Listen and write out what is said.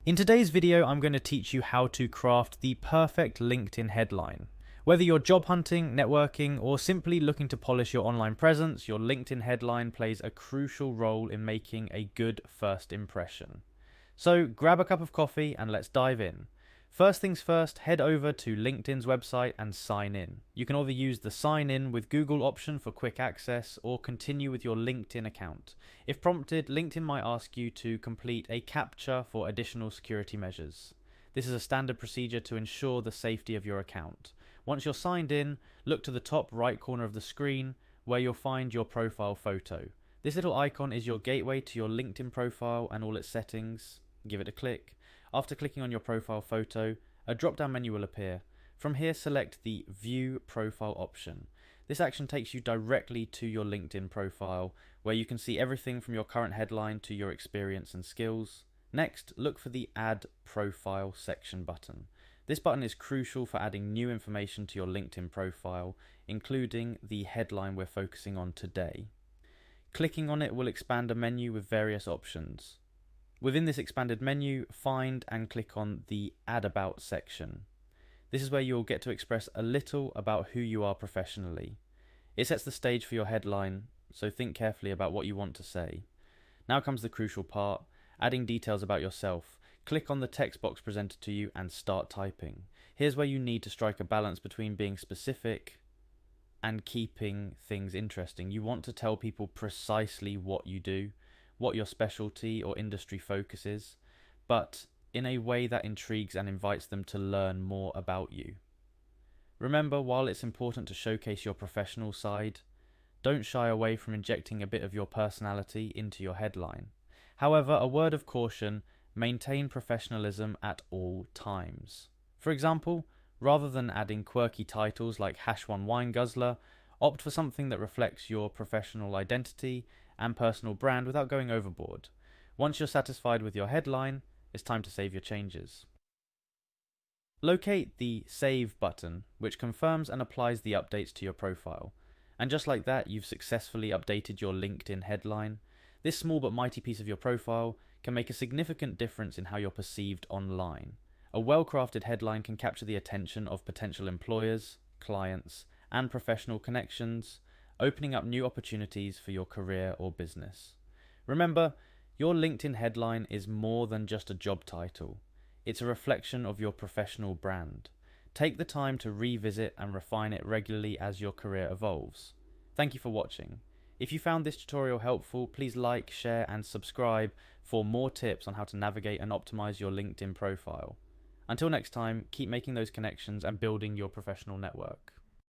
In today's video, I'm going to teach you how to craft the perfect LinkedIn headline. Whether you're job hunting, networking, or simply looking to polish your online presence, your LinkedIn headline plays a crucial role in making a good first impression. So grab a cup of coffee and let's dive in. First things first, head over to LinkedIn's website and sign in. You can either use the sign in with Google option for quick access or continue with your LinkedIn account. If prompted, LinkedIn might ask you to complete a CAPTCHA for additional security measures. This is a standard procedure to ensure the safety of your account. Once you're signed in, look to the top right corner of the screen where you'll find your profile photo. This little icon is your gateway to your LinkedIn profile and all its settings. Give it a click. After clicking on your profile photo, a drop-down menu will appear. From here, select the View Profile option. This action takes you directly to your LinkedIn profile, where you can see everything from your current headline to your experience and skills. Next, look for the Add Profile section button. This button is crucial for adding new information to your LinkedIn profile, including the headline we're focusing on today. Clicking on it will expand a menu with various options. Within this expanded menu, find and click on the Add About section. This is where you'll get to express a little about who you are professionally. It sets the stage for your headline, so think carefully about what you want to say. Now comes the crucial part, adding details about yourself. Click on the text box presented to you and start typing. Here's where you need to strike a balance between being specific and keeping things interesting. You want to tell people precisely what you do, what your specialty or industry focus is, but in a way that intrigues and invites them to learn more about you. Remember, while it's important to showcase your professional side, don't shy away from injecting a bit of your personality into your headline. However, a word of caution, maintain professionalism at all times. For example, rather than adding quirky titles like #1 Wine Guzzler, opt for something that reflects your professional identity and personal brand without going overboard. Once you're satisfied with your headline, it's time to save your changes. Locate the Save button, which confirms and applies the updates to your profile. And just like that, you've successfully updated your LinkedIn headline. This small but mighty piece of your profile can make a significant difference in how you're perceived online. A well-crafted headline can capture the attention of potential employers, clients, and professional connections, opening up new opportunities for your career or business. Remember, your LinkedIn headline is more than just a job title. It's a reflection of your professional brand. Take the time to revisit and refine it regularly as your career evolves. Thank you for watching. If you found this tutorial helpful, please like, share, and subscribe for more tips on how to navigate and optimize your LinkedIn profile. Until next time, keep making those connections and building your professional network.